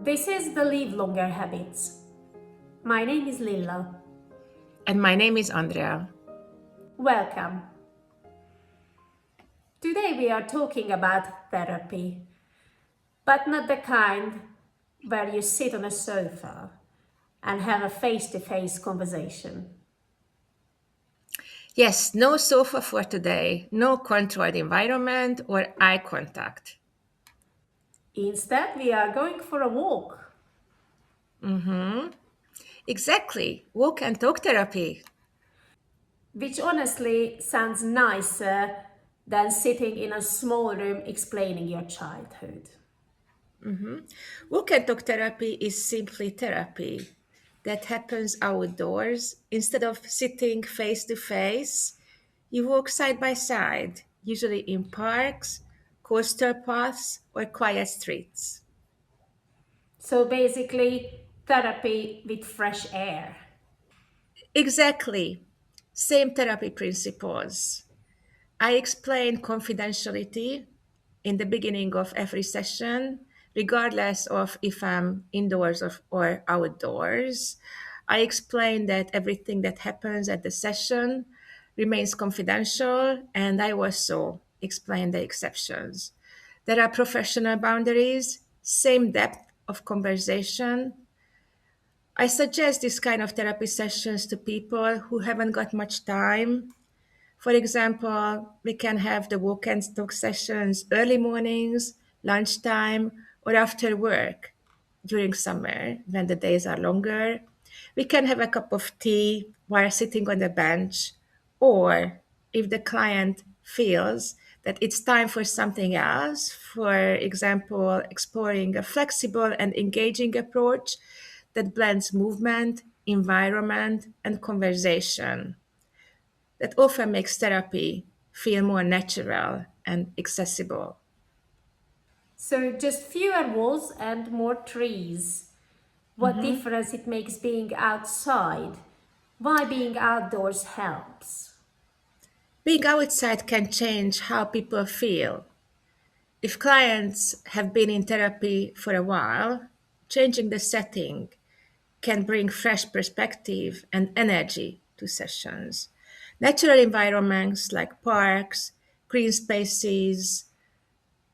This is the Live Longer Habits. My name is Lilla. And my name is Andrea. Welcome. Today we are talking about therapy, but not the kind where you sit on a sofa and have a face to face conversation. Yes, no sofa for today, no controlled environment or eye contact. Instead, we are going for a walk, Exactly, walk and talk therapy. which honestly sounds nicer than sitting in a small room explaining your childhood. Walk and talk therapy is simply therapy that happens outdoors. Instead of sitting face to face, you walk side by side, usually in parks, coastal paths, or quiet streets. So basically, therapy with fresh air. Exactly, same therapy principles. I explain confidentiality in the beginning of every session, regardless of if I'm indoors or outdoors. I explain that everything that happens at the session remains confidential, and I also explain the exceptions. There are professional boundaries, same depth of conversation. I suggest this kind of therapy sessions to people who haven't got much time. For example, we can have the walk and talk sessions early mornings, lunchtime, or after work during summer when the days are longer. We can have a cup of tea while sitting on the bench, or if the client feels that it's time for something else, for example, exploring a flexible and engaging approach that blends movement, environment, and conversation that often makes therapy feel more natural and accessible. So just fewer walls and more trees. What difference it makes being outside? Why being outdoors helps? Being outside can change how people feel. If clients have been in therapy for a while, changing the setting can bring fresh perspective and energy to sessions. Natural environments like parks, green spaces,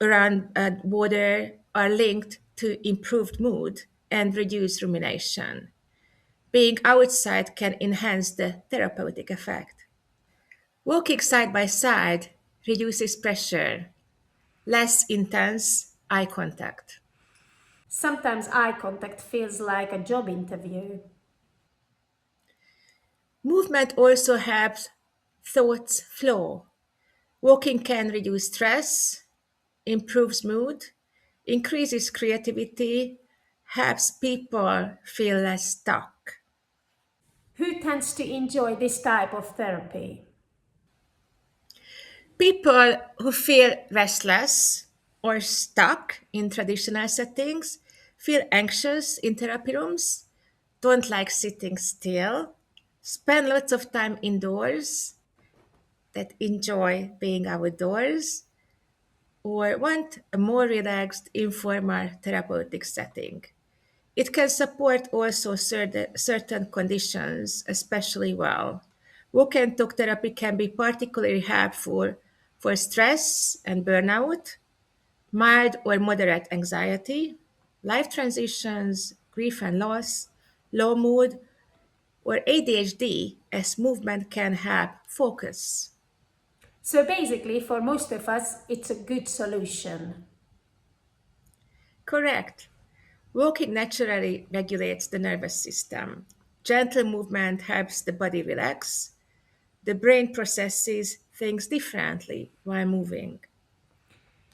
around water are linked to improved mood and reduced rumination. Being outside can enhance the therapeutic effect. Walking side by side reduces pressure, less intense eye contact. Sometimes eye contact feels like a job interview. Movement also helps thoughts flow. Walking can reduce stress, improves mood, increases creativity, helps people feel less stuck. Who tends to enjoy this type of therapy? People who feel restless or stuck in traditional settings, feel anxious in therapy rooms, don't like sitting still, spend lots of time indoors, that enjoy being outdoors, or want a more relaxed, informal therapeutic setting. It can support also certain conditions especially well. Walk and talk therapy can be particularly helpful for stress and burnout, mild or moderate anxiety, life transitions, grief and loss, low mood, or ADHD, as movement can help focus. So basically, for most of us, it's a good solution. Correct. Walking naturally regulates the nervous system. Gentle movement helps the body relax. The brain processes things differently while moving.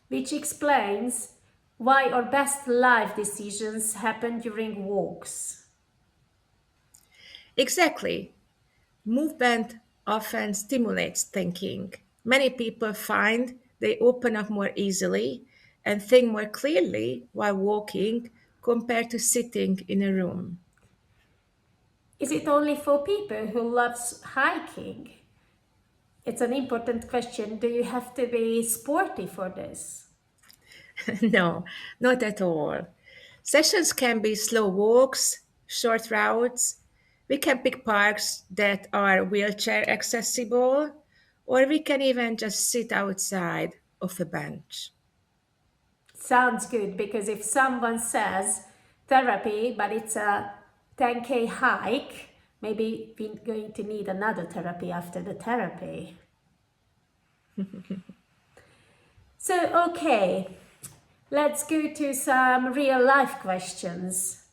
Which explains why our best life decisions happen during walks. Exactly. Movement often stimulates thinking. Many people find they open up more easily and think more clearly while walking compared to sitting in a room. Is it only for people who loves hiking? It's an important question. Do you have to be sporty for this? No, not at all. Sessions can be slow walks, short routes. We can pick parks that are wheelchair accessible, or we can even just sit outside of a bench. Sounds good because if someone says therapy, but it's a 10K hike, maybe we're going to need another therapy after the therapy. So, okay, let's go to some real life questions.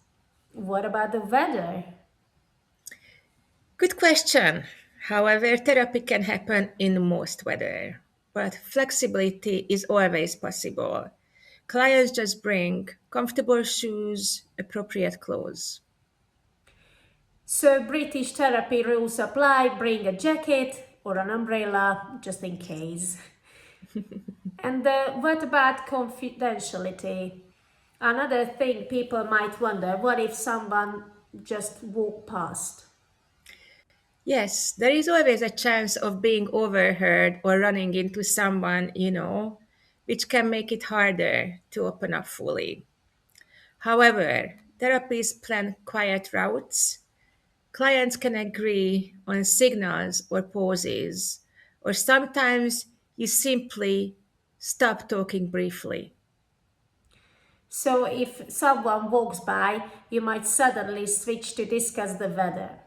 What about the weather? Good question. However, therapy can happen in most weather, but flexibility is always possible. Clients just bring comfortable shoes, appropriate clothes. So, British therapy rules apply, bring a jacket or an umbrella just in case. And what about confidentiality? Another thing people might wonder, what if someone just walked past? Yes, there is always a chance of being overheard or running into someone, which can make it harder to open up fully. However, therapists plan quiet routes. Clients can agree on signals or pauses, or sometimes you simply stop talking briefly. So if someone walks by, you might suddenly switch to discuss the weather.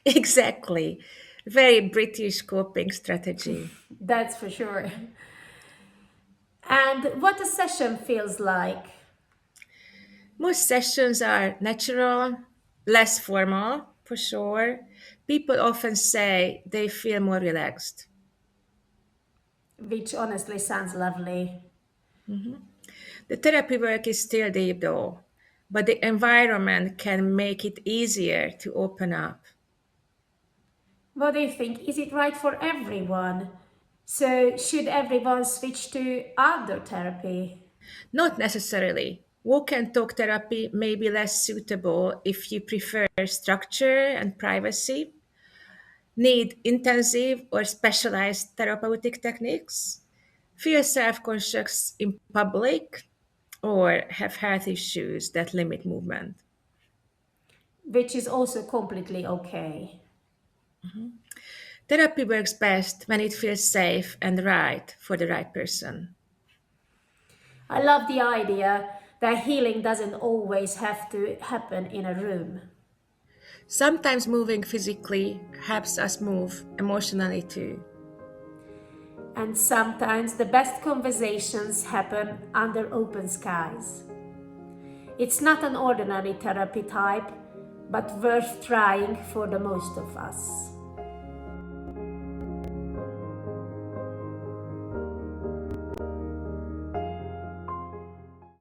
Exactly. Very British coping strategy. That's for sure. And what a session feels like. Most sessions are natural, less formal, for sure. People often say they feel more relaxed. Which honestly sounds lovely. The therapy work is still deep though, but the environment can make it easier to open up. What do you think? Is it right for everyone? So, should everyone switch to outdoor therapy? Not necessarily. Walk and talk therapy may be less suitable if you prefer structure and privacy, need intensive or specialized therapeutic techniques, feel self conscious in public, or have health issues that limit movement. Which is also completely okay. Therapy works best when it feels safe and right for the right person. I love the idea that healing doesn't always have to happen in a room. Sometimes moving physically helps us move emotionally too. And sometimes the best conversations happen under open skies. It's not an ordinary therapy type, but worth trying for the most of us.